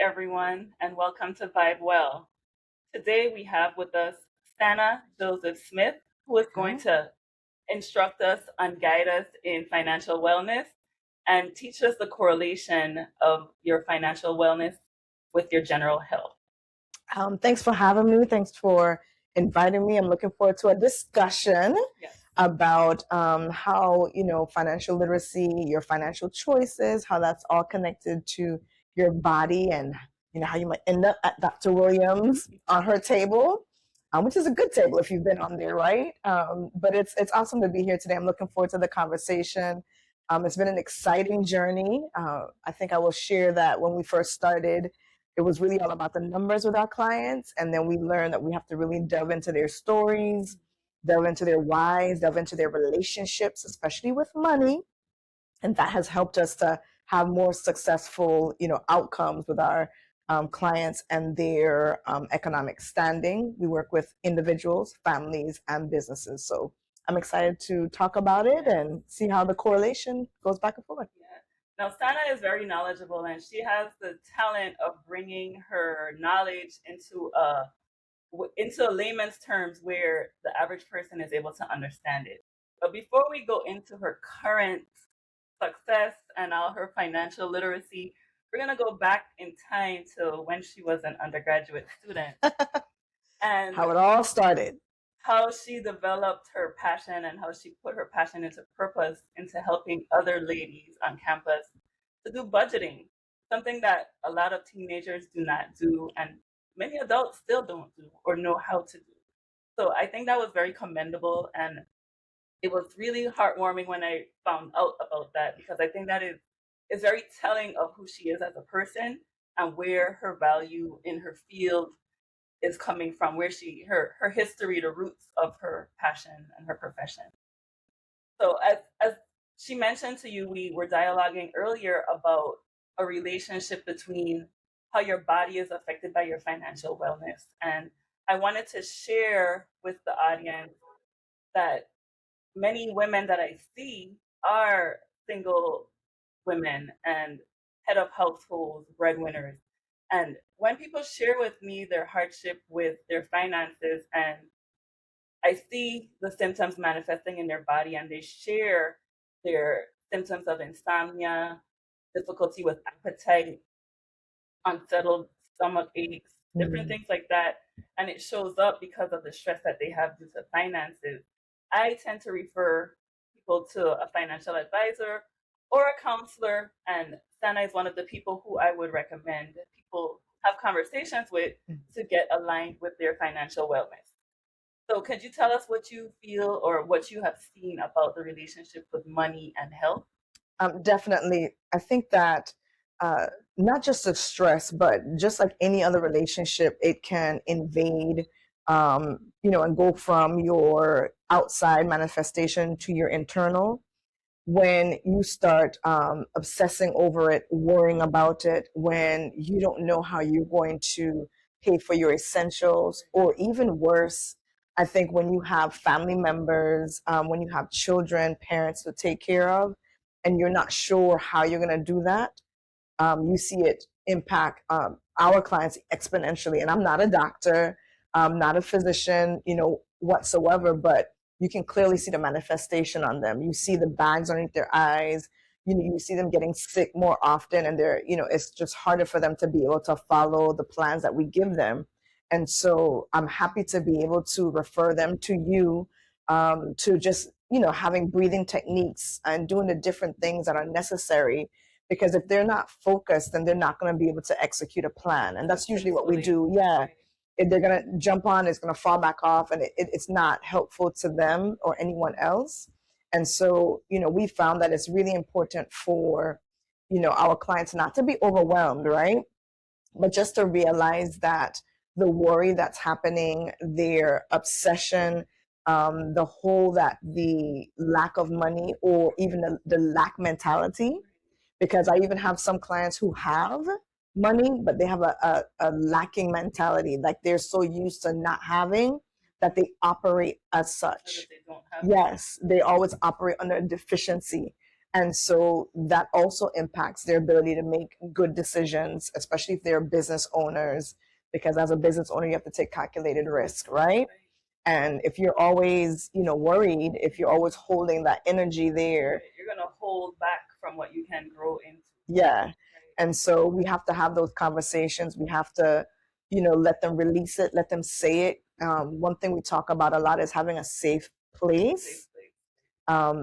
everyone, and welcome to Vibe Well. Today we have with us Sana Joseph Smith, who is going Okay. to instruct us and guide us in financial wellness and teach us the correlation of your financial wellness with your general health. Thanks for having me. Thanks for inviting me. I'm looking forward to a discussion Yes. about how, financial literacy, your financial choices, how that's all connected to your body and, how you might end up at Dr. Williams on her table, which is a good table if you've been on there, right? But it's awesome to be here today. I'm looking forward to the conversation. It's been an exciting journey. I think I will share that when we first started, it was really all about the numbers with our clients. And then we learned that we have to really delve into their stories, delve into their whys, delve into their relationships, especially with money. And that has helped us to have more successful, outcomes with our clients and their economic standing. We work with individuals, families, and businesses. So I'm excited to talk about it and see how the correlation goes back and forth. Now, Sana is very knowledgeable and she has the talent of bringing her knowledge into layman's terms where the average person is able to understand it. But before we go into her current success and all her financial literacy, we're going to go back in time to when she was an undergraduate student and How it all started. how she developed her passion and how she put her passion into purpose into helping other ladies on campus to do budgeting, something that a lot of teenagers do not do and many adults still don't do or know how to do. So I think that was very commendable, and it was really heartwarming when I found out about that, because I think that is very telling of who she is as a person and where her value in her field is coming from, where her history, the roots of her passion and her profession. So as she mentioned to you, we were dialoguing earlier about a relationship between how your body is affected by your financial wellness. And I wanted to share with the audience that many women that I see are single women and head of households, breadwinners. And when people share with me their hardship with their finances, and I see the symptoms manifesting in their body, and they share their symptoms of insomnia, difficulty with appetite, unsettled stomach aches, different things like that, and it shows up because of the stress that they have due to finances, I tend to refer people to a financial advisor or a counselor, and Sana is one of the people who I would recommend people have conversations with to get aligned with their financial wellness. So could you tell us what you feel or what you have seen about the relationship with money and health? Definitely. I think that not just the stress, but just like any other relationship, it can invade, and go from your outside manifestation to your internal. When you start obsessing over it, worrying about it, when you don't know how you're going to pay for your essentials, or even worse, I think when you have family members, when you have children, parents to take care of, and you're not sure how you're going to do that, you see it impact our clients exponentially. And I'm not a doctor, I'm not a physician, whatsoever, but you can clearly see the manifestation on them. You see the bags underneath their eyes. You see them getting sick more often, and it's just harder for them to be able to follow the plans that we give them. And so I'm happy to be able to refer them to you, to just, having breathing techniques and doing the different things that are necessary, because if they're not focused, then they're not going to be able to execute a plan. And that's usually what we do. Yeah. If they're going to jump on, it's going to fall back off, and it's not helpful to them or anyone else. And so, we found that it's really important for, our clients not to be overwhelmed, right? But just to realize that the worry that's happening, their obsession, the lack of money, or even the lack mentality, because I even have some clients who have money, but they have a lacking mentality. Like they're so used to not having that they operate as such. They don't have Yes, they always operate under a deficiency. And so that also impacts their ability to make good decisions, especially if they're business owners, because as a business owner, you have to take calculated risk, right? And if you're always, worried, if you're always holding that energy there, you're going to hold back from what you can grow into. Yeah. And so we have to have those conversations. We have to, let them release it, let them say it. One thing we talk about a lot is having a safe place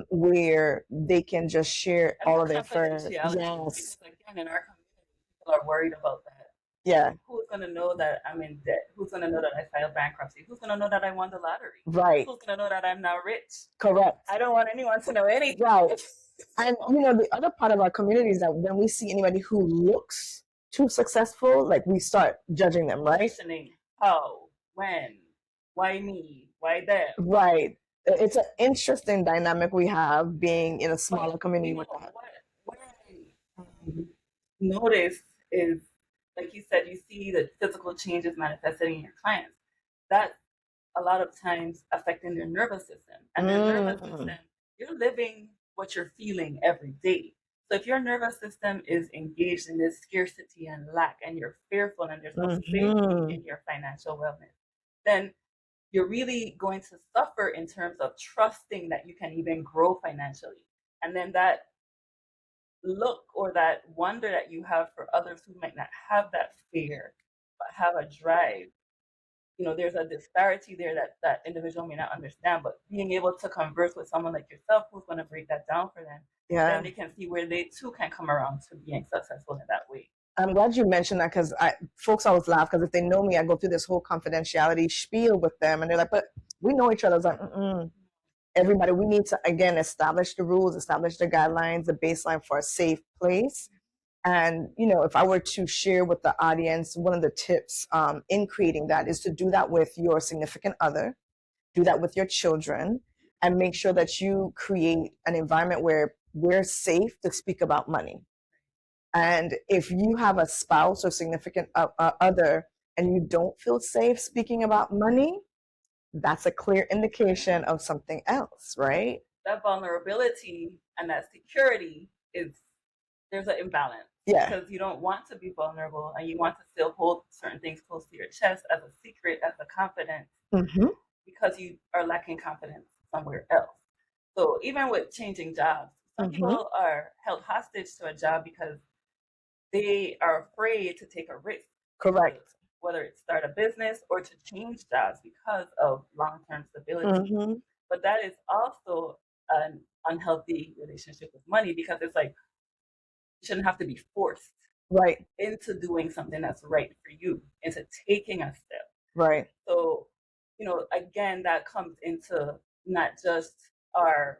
where they can just share all of their affairs. Yes. Because again, in our community, people are worried about that. Yeah. Who's going to know that I'm in debt? Who's going to know that I filed bankruptcy? Who's going to know that I won the lottery? Right. Who's going to know that I'm now rich? Correct. I don't want anyone to know anything. Right. And, the other part of our community is that when we see anybody who looks too successful, like we start judging them, right? Questioning how, when, why me, why them? Right. It's an interesting dynamic we have being in a smaller community with that. What I notice is, like you said, you see the physical changes manifesting in your clients. That's a lot of times affecting their nervous system. And their nervous system, you're living what you're feeling every day. So if your nervous system is engaged in this scarcity and lack, and you're fearful and there's no safety in your financial wellness, then you're really going to suffer in terms of trusting that you can even grow financially. And then that look or that wonder that you have for others who might not have that fear, but have a drive. There's a disparity there that individual may not understand, but being able to converse with someone like yourself who's going to break that down for them, then they can see where they too can come around to being successful in that way. I'm glad you mentioned that, because folks always laugh, because if they know me, I go through this whole confidentiality spiel with them, and they're like, but we know each other. I was like, everybody, we need to, again, establish the rules, establish the guidelines, the baseline for a safe place. And, if I were to share with the audience, one of the tips in creating that is to do that with your significant other, do that with your children, and make sure that you create an environment where we're safe to speak about money. And if you have a spouse or significant other and you don't feel safe speaking about money, that's a clear indication of something else, right? That vulnerability and that security there's an imbalance. Yeah. Because you don't want to be vulnerable, and you want to still hold certain things close to your chest as a secret, as a confidence, because you are lacking confidence somewhere else. So even with changing jobs, some people are held hostage to a job because they are afraid to take a risk. Correct. Whether it's start a business or to change jobs because of long-term stability. But that is also an unhealthy relationship with money, because it's like you shouldn't have to be forced into doing something that's right for you, into taking a step. Right. So, again, that comes into not just our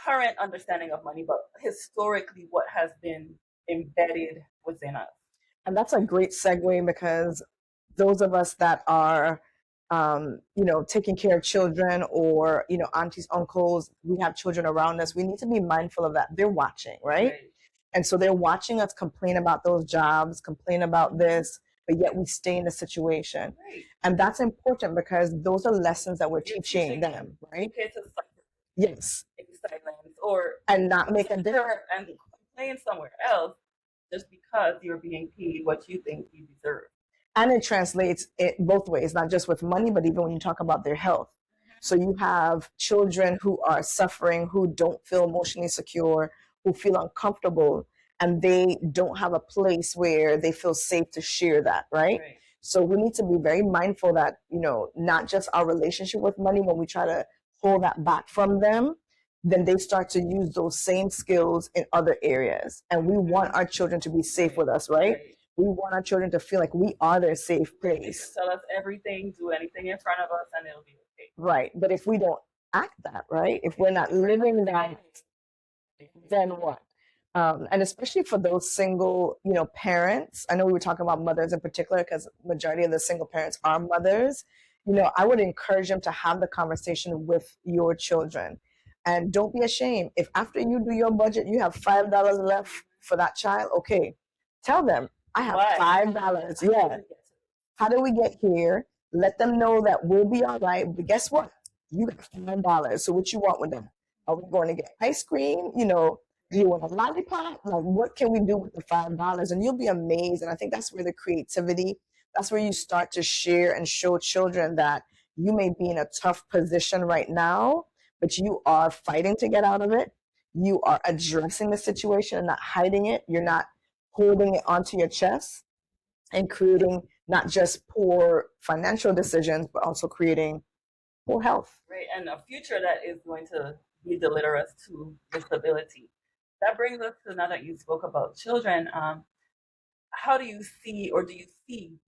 current understanding of money, but historically what has been embedded within us. And that's a great segue, because those of us that are, taking care of children, or, aunties, uncles, we have children around us, we need to be mindful of that. They're watching, right? And so they're watching us complain about those jobs, complain about this, but yet we stay in the situation. And that's important, because those are lessons that we're teaching them, right? Yes. And not make a difference. And complain somewhere else just because you're being paid what you think you deserve. And it translates it both ways, not just with money, but even when you talk about their health. So you have children who are suffering, who don't feel emotionally secure, who feel uncomfortable, and they don't have a place where they feel safe to share that, right? So we need to be very mindful that, not just our relationship with money, when we try to hold that back from them, then they start to use those same skills in other areas. And we want our children to be safe with us, right? We want our children to feel like we are their safe place. Tell us everything, do anything in front of us, and it'll be okay. Right. But if we don't act that, right? If we're not living that, then what? And especially for those single, parents, I know we were talking about mothers in particular, because majority of the single parents are mothers. I would encourage them to have the conversation with your children. And don't be ashamed. If after you do your budget, you have $5 left for that child, okay, tell them, I have $5. Yeah. How did we get here? Let them know that we'll be all right. But guess what? You got $5. So what you want with them? Are we going to get ice cream? You know, do you want a lollipop? Like, what can we do with the $5? And you'll be amazed. And I think that's where the creativity, that's where you start to share and show children that you may be in a tough position right now, but you are fighting to get out of it. You are addressing the situation and not hiding it. You're not holding it onto your chest and creating not just poor financial decisions, but also creating poor health. Right, and a future that is going to deliver us to disability. That brings us to, now that you spoke about children, how do you see, or do you see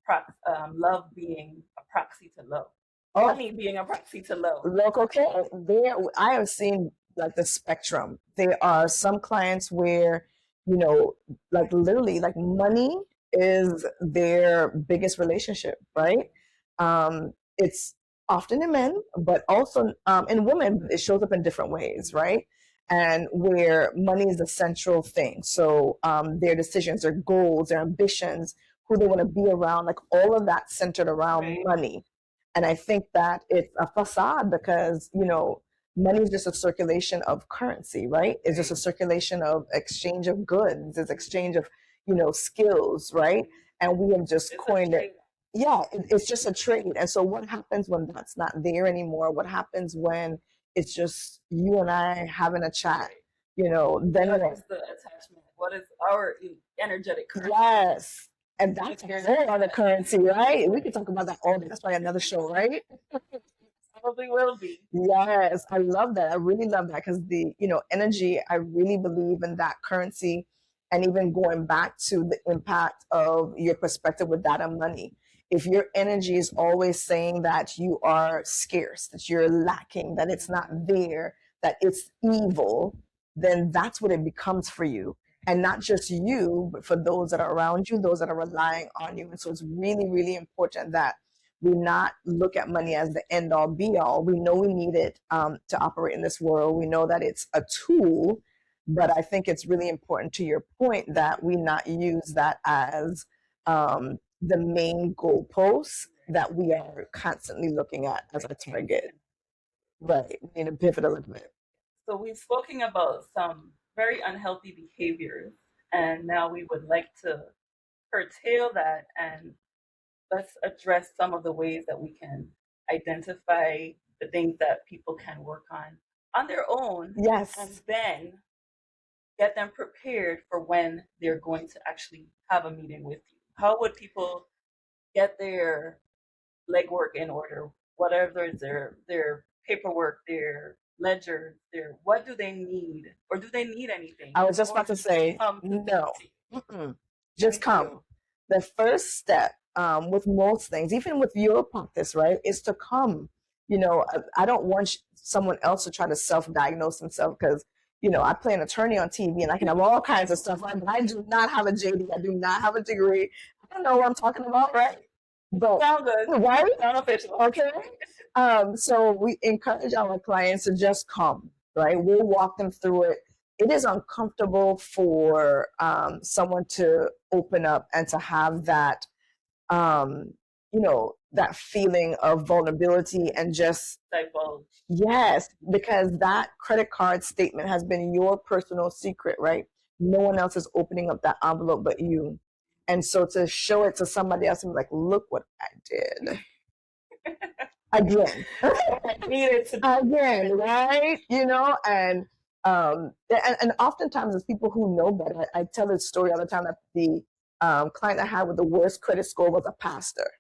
love being a proxy to love? Oh, Money being a proxy to love? look, okay, there I have seen like the spectrum. There are some clients where, you know, like literally like money is their biggest relationship, right? It's often in men, but also in women, it shows up in different ways, right? And where money is the central thing. So their decisions, their goals, their ambitions, who they want to be around, like all of that centered around Right. money. And I think that it's a facade because, you know, money is just a circulation of currency, right? It's just a circulation of exchange of goods, it's exchange of, you know, skills, right? And we have just It's coined it. Yeah, it's just a trade. And so what happens when that's not there anymore? What happens when it's just you and I having a chat? You know, then what is the attachment? What is our energetic currency? Yes. And that's a whole other currency, right? We could talk about that all day. That's probably another show, right? Probably will be. Yes, I love that. I really love that because the, you know, energy, I really believe in that currency. And even going back to the impact of your perspective with that on money. If your energy is always saying that you are scarce, that you're lacking, that it's not there, that it's evil, then that's what it becomes for you. And not just you, but for those that are around you, those that are relying on you. And so it's really, really important that we not look at money as the end all be all. We know we need it to operate in this world. We know that it's a tool, but I think it's really important to your point that we not use that as the main goalpost that we are constantly looking at as a target. Right. We need to pivot a little bit. So we've spoken about some very unhealthy behaviors, and now we would like to curtail that, and let's address some of the ways that we can identify the things that people can work on their own. Yes. And then get them prepared for when they're going to actually have a meeting with you. How would people get their legwork in order? Whatever their paperwork, their ledger, what do they need, or do they need anything? I was just about to say no. Just come. The first step with most things, even with your practice, right, is to come. You know, I don't want someone else to try to self-diagnose themselves because, you know, I play an attorney on TV and I can have all kinds of stuff, right? But I do not have a JD. I do not have a degree. I don't know what I'm talking about, right? But sound good, right? Sound official. Okay. So we encourage our clients to just come, right? We'll walk them through it. It is uncomfortable for someone to open up and to have that, you know, that feeling of vulnerability and just divulge. Yes, because that credit card statement has been your personal secret, right? No one else is opening up that envelope but you. And so to show it to somebody else and be like, look what I did. Again. I needed to again, right? You know, and oftentimes it's people who know better. I tell this story all the time that the client I had with the worst credit score was a pastor.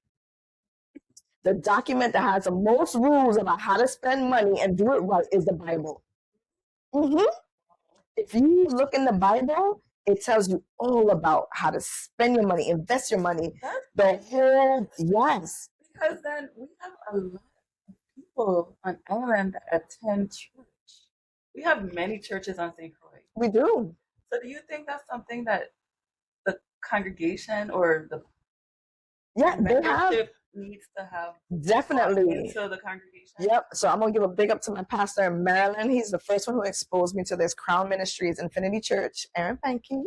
The document that has the most rules about how to spend money and do it right is the Bible. Mm-hmm. If you look in the Bible, it tells you all about how to spend your money, invest your money. That's the whole, yes. Because then we have a lot of people on island that attend church. We have many churches on St. Croix. We do. So do you think that's something that the congregation or the membership needs to have definitely into the congregation? Yep. So I'm gonna give a big up to my pastor in Maryland. He's the first one who exposed me to this Crown Ministries Infinity Church, Aaron Pankey.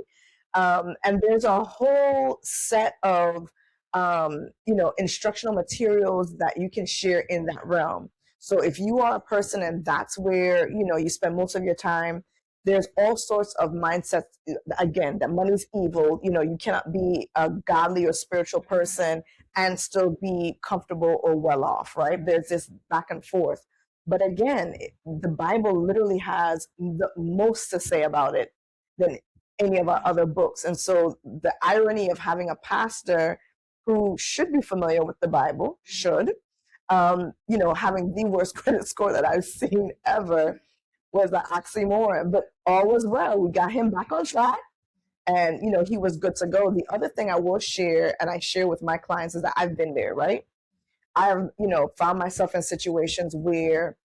And there's a whole set of you know, instructional materials that you can share in that realm. So if you are a person and that's where, you spend most of your time, there's all sorts of mindsets, again, that money's evil. You cannot be a godly or spiritual person and still be comfortable or well off, right? There's this back and forth. But again, the Bible literally has the most to say about it than any of our other books. And so the irony of having a pastor who should be familiar with the Bible, having the worst credit score that I've seen ever was an oxymoron, but all was well. We got him back on track and, he was good to go. The other thing I will share, and I share with my clients, is that I've been there, right? I've, found myself in situations where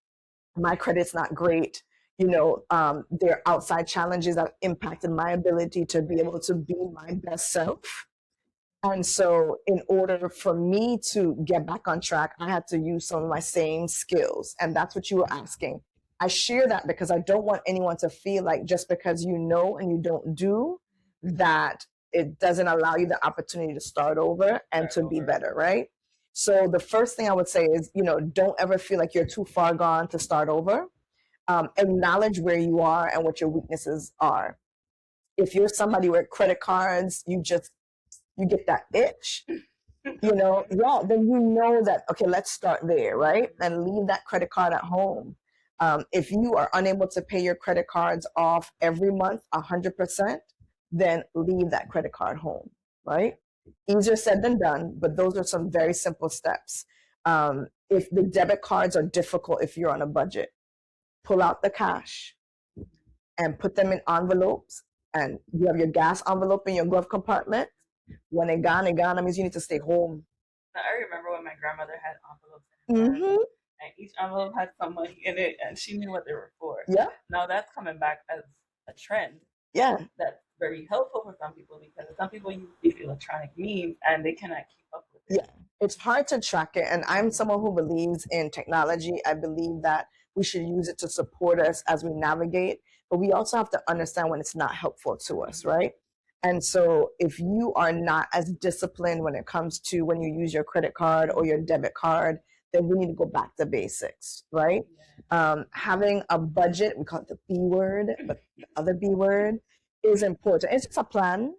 my credit's not great. There are outside challenges that impacted my ability to be able to be my best self. And so, in order for me to get back on track, I had to use some of my same skills. And that's what you were asking. I share that because I don't want anyone to feel like just because you know and you don't do, that it doesn't allow you the opportunity to start over and to be better, right? So, the first thing I would say is, don't ever feel like you're too far gone to start over. Acknowledge where you are and what your weaknesses are. If you're somebody with credit cards, you get that itch, yeah, then you know that, okay, let's start there, right? And leave that credit card at home. If you are unable to pay your credit cards off every month, 100%, then leave that credit card home, right? Easier said than done, but those are some very simple steps. If the debit cards are difficult, if you're on a budget, pull out the cash and put them in envelopes, and you have your gas envelope in your glove compartment. When it gone, that means you need to stay home. I remember when my grandmother had envelopes in her Mm-hmm. and each envelope had some money in it, and she knew what they were for. Yeah. Now that's coming back as a trend. Yeah. That's very helpful for some people because some people use these electronic means and they cannot keep up with it. Yeah. It's hard to track it. And I'm someone who believes in technology. I believe that we should use it to support us as we navigate, but we also have to understand when it's not helpful to us, right? And so if you are not as disciplined when it comes to when you use your credit card or your debit card, then we need to go back to basics, right? Having a budget, we call it the B word, but the other B word is important. It's just a plan.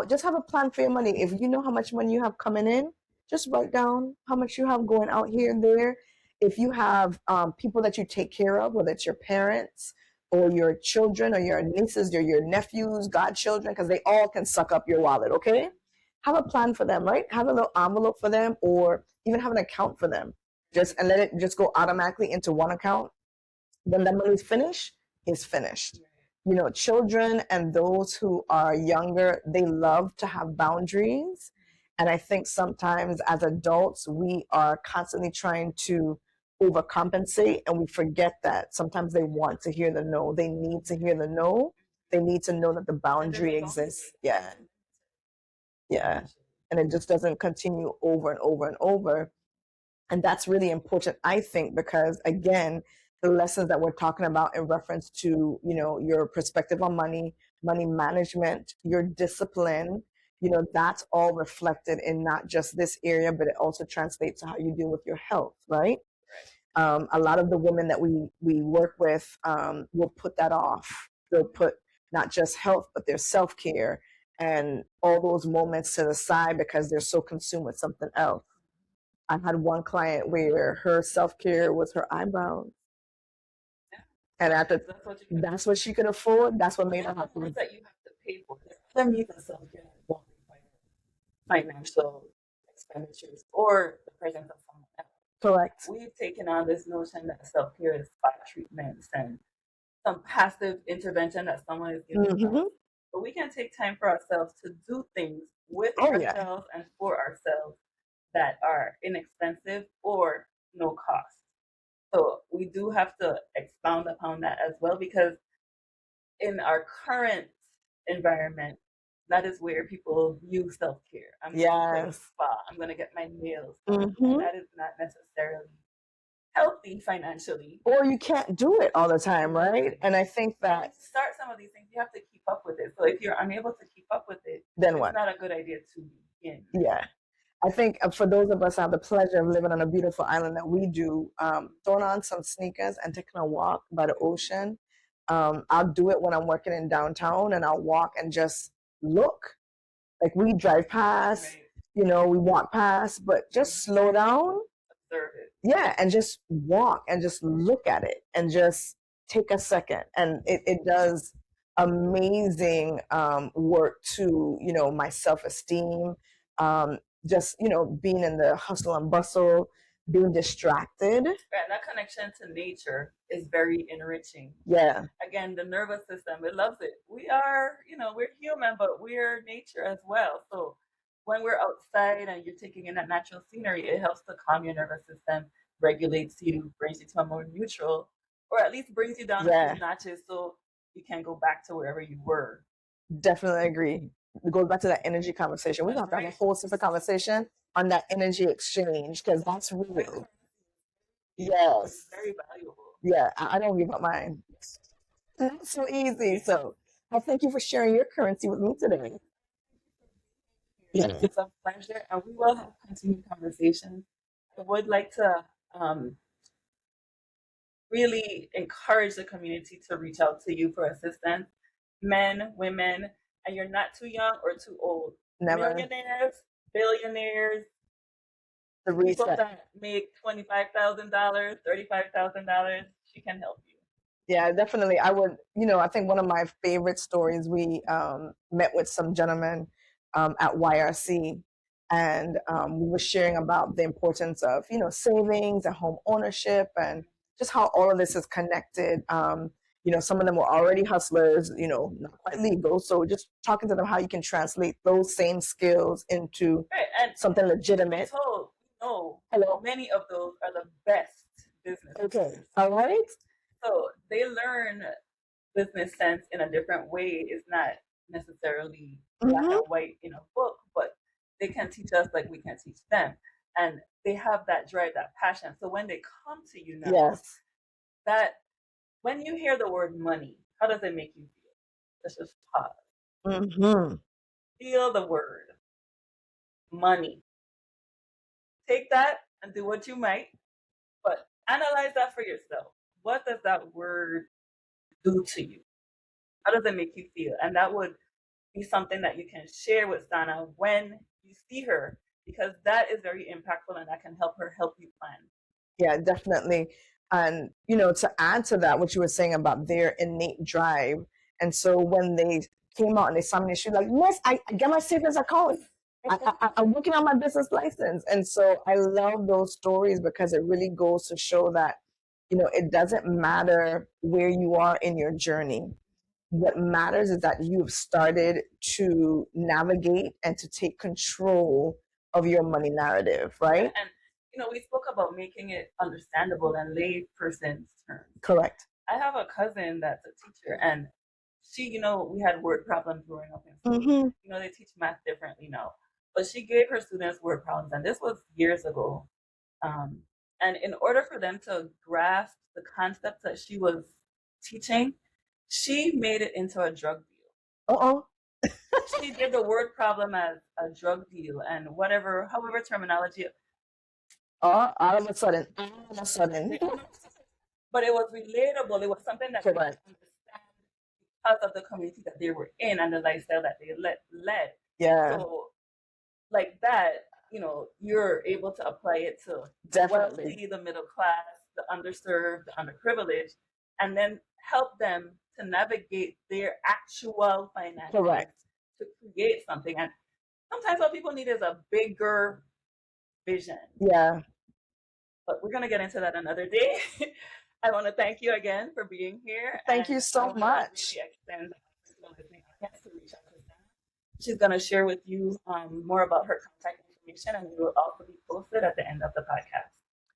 Just have a plan for your money. If you know how much money you have coming in, just write down how much you have going out here and there. If you have people that you take care of, whether it's your parents or your children or your nieces or your nephews, godchildren, because they all can suck up your wallet, okay? Have a plan for them, right? Have a little envelope for them, or even have an account for them. And let it just go automatically into one account. When that money's finished, it's finished. Children and those who are younger, they love to have boundaries. And I think sometimes as adults, we are constantly trying to overcompensate, and we forget that sometimes they want to hear the no. They need to hear the no. They need to know that the boundary exists. Yeah. Yeah. And it just doesn't continue over and over and over. And that's really important, I think, because again, the lessons that we're talking about in reference to, your perspective on money, money management, your discipline, that's all reflected in not just this area, but it also translates to how you deal with your health, right? A lot of the women that we work with will put that off. They'll put not just health, but their self-care and all those moments to the side because they're so consumed with something else. I had one client where her self-care was her eyebrows. And that's what she could afford. That's what made her happy. That you have to pay for. There needs a self-care won't require financial expenditures or the presence of someone else. Correct. We've taken on this notion that self-care is spa treatments and some passive intervention that someone is giving us. But we can take time for ourselves to do things with ourselves and for ourselves that are inexpensive or no cost. So we do have to expound upon that as well, because in our current environment, that is where people use self-care. I'm going to the spa. I'm going to get my nails done. And that is not necessarily healthy financially. Or you can't do it all the time, right? And I think that to start some of these things, you have to keep up with it. So if you're unable to keep up with it, then it's not a good idea to begin. Yeah. I think for those of us who have the pleasure of living on a beautiful island that we do, throwing on some sneakers and taking a walk by the ocean. I'll do it when I'm working in downtown, and I'll walk and just look. Like we drive past, Right. we walk past, but just slow down, Observe it. yeah, and just walk and just look at it and just take a second. And it does amazing work to, my self-esteem, just, being in the hustle and bustle, being distracted. Right, that connection to nature is very enriching. Yeah. Again, the nervous system, it loves it. We are, we're human, but we're nature as well. So when we're outside and you're taking in that natural scenery, it helps to calm your nervous system, regulates you, brings you to a more neutral, or at least brings you down a Yeah. few notches so you can go back to wherever you were. Definitely agree. It goes back to that energy conversation. We have to have a whole separate conversation on that energy exchange, because that's real. Yes. It's very valuable. Yeah, I don't give up mine. Not so easy. So I thank you for sharing your currency with me today. Yeah. It's a pleasure, and we will have continued conversations. I would like to really encourage the community to reach out to you for assistance. Men, women, and you're not too young or too old. Never. Millionaires, billionaires, The people reset. that make $25,000, $35,000, she can help you. Yeah, definitely. I would, I think one of my favorite stories, we met with some gentlemen at YRC, and we were sharing about the importance of, savings and home ownership, and just how all of this is connected. Some of them were already hustlers, not quite legal. So just talking to them how you can translate those same skills into Right, and something legitimate. told, Hello. many of those are the best business. Okay. All right. So they learn business sense in a different way. It's not necessarily black and white in a book, but they can teach us like we can teach them. And they have that drive, that passion. So when they come to you now, Yes. that when you hear the word money, how does it make you feel? Let's just pause. Mm-hmm. Feel the word money. Take that and do what you might, but analyze that for yourself. What does that word do to you? How does it make you feel? And that would be something that you can share with Sana when you see her, because that is very impactful and that can help her help you plan. Yeah, definitely. And, to add to that, what you were saying about their innate drive. And so when they came out and they saw me, she was like, "Miss, I get my savings account. I'm working on my business license." And so I love those stories because it really goes to show that, it doesn't matter where you are in your journey. What matters is that you've started to navigate and to take control of your money narrative, right? And we spoke about making it understandable and lay person's terms. Correct. I have a cousin that's a teacher, and she, we had word problems growing up in school. Mm-hmm. They teach math differently now, but she gave her students word problems, and this was years ago. And in order for them to grasp the concepts that she was teaching, she made it into a drug deal. Uh-oh. She did the word problem as a drug deal and however terminology. All of a sudden. But it was relatable. It was something that they could understand because of the community that they were in and the lifestyle that they led. Yeah. So, like that, you're able to apply it to definitely the middle class, the underserved, the underprivileged, and then help them to navigate their actual finances. Correct. To create something. And sometimes what people need is a bigger vision. Yeah. But we're going to get into that another day. I want to thank you again for being here. Thank you so much. Really extend to reach out to Sana. She's going to share with you more about her contact information, and it will also be posted at the end of the podcast.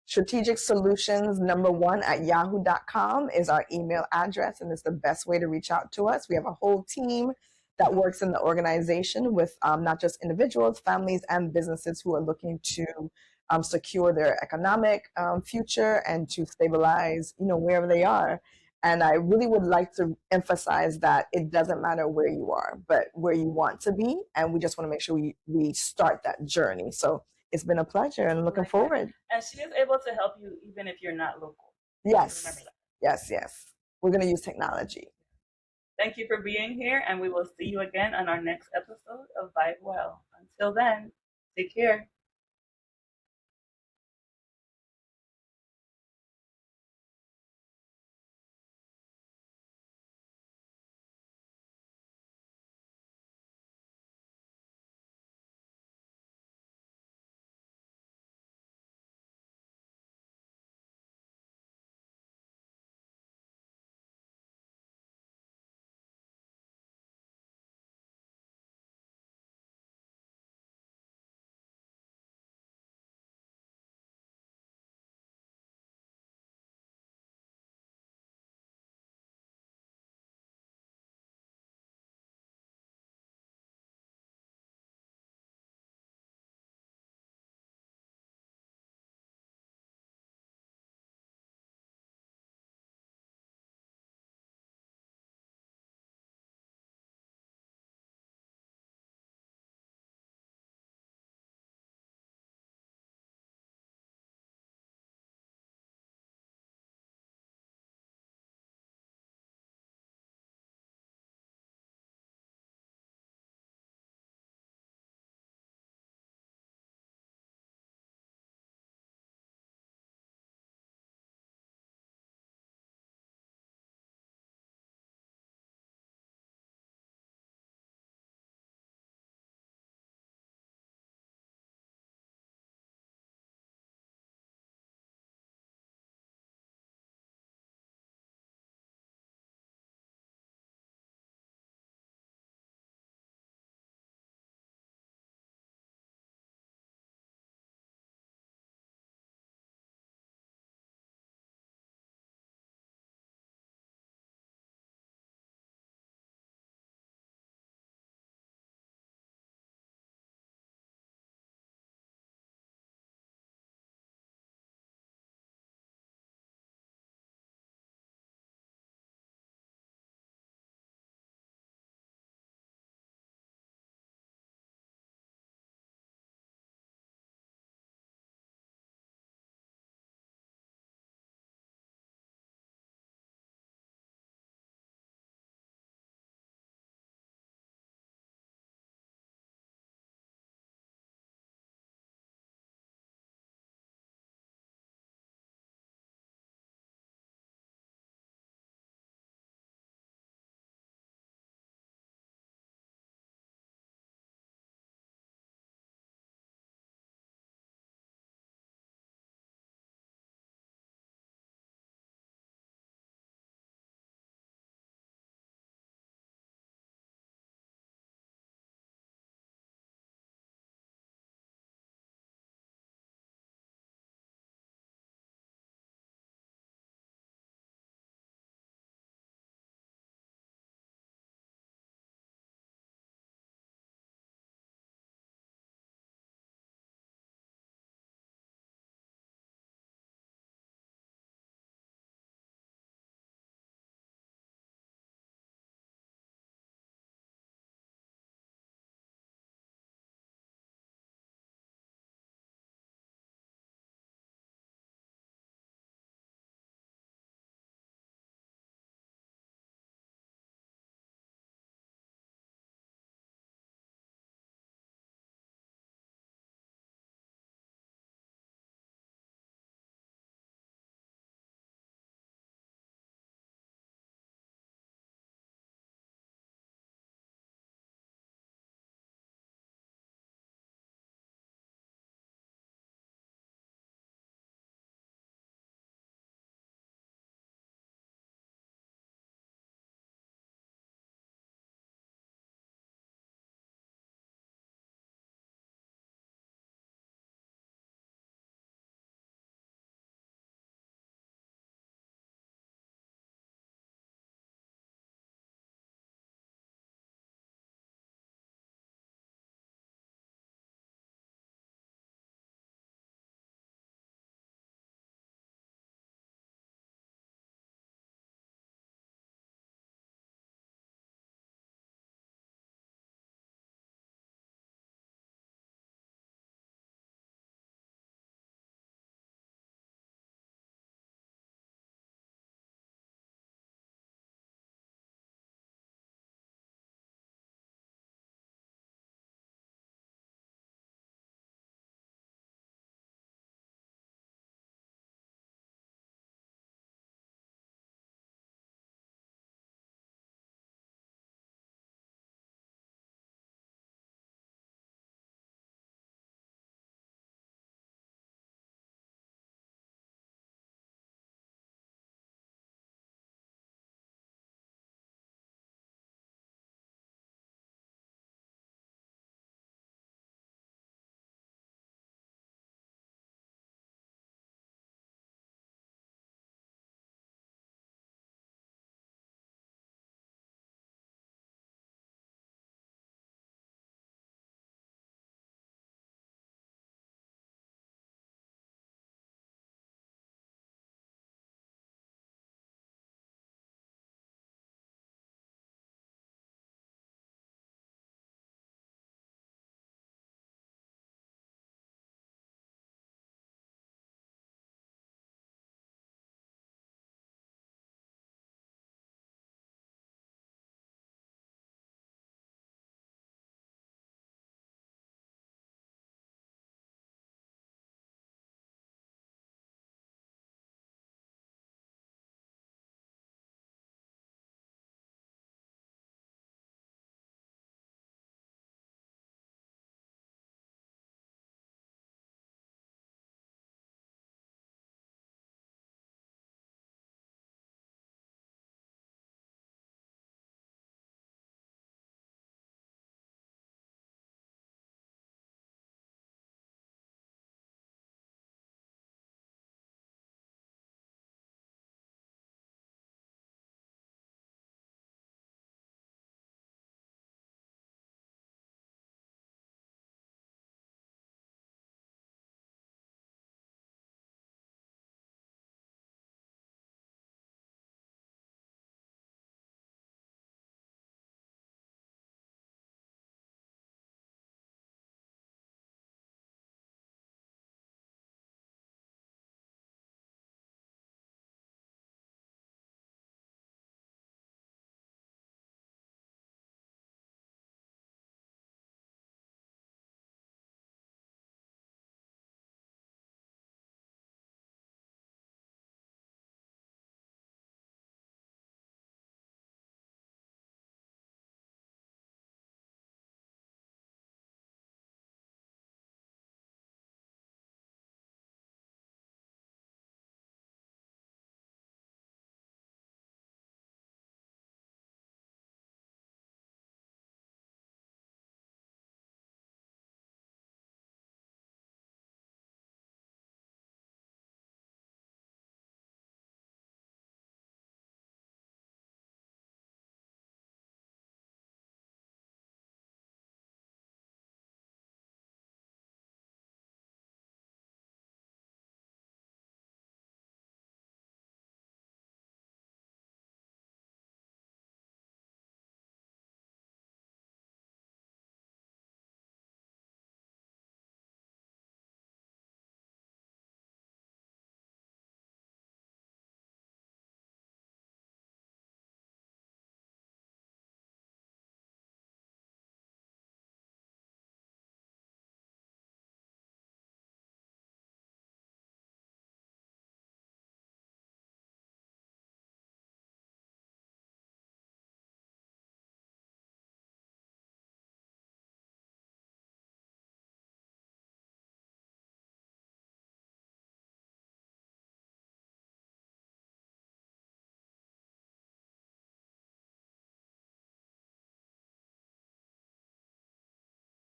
Strategic Solutions #1 @yahoo.com is our email address, and it's the best way to reach out to us. We have a whole team that works in the organization with not just individuals, families, and businesses who are looking to secure their economic future and to stabilize, wherever they are. And I really would like to emphasize that it doesn't matter where you are, but where you want to be. And we just want to make sure we start that journey. So It's been a pleasure and looking forward. And she is able to help you even if you're not local. Yes. Remember that. Yes, yes. We're going to use technology. Thank you for being here, and we will see you again on our next episode of Vibe Well. Until then, take care.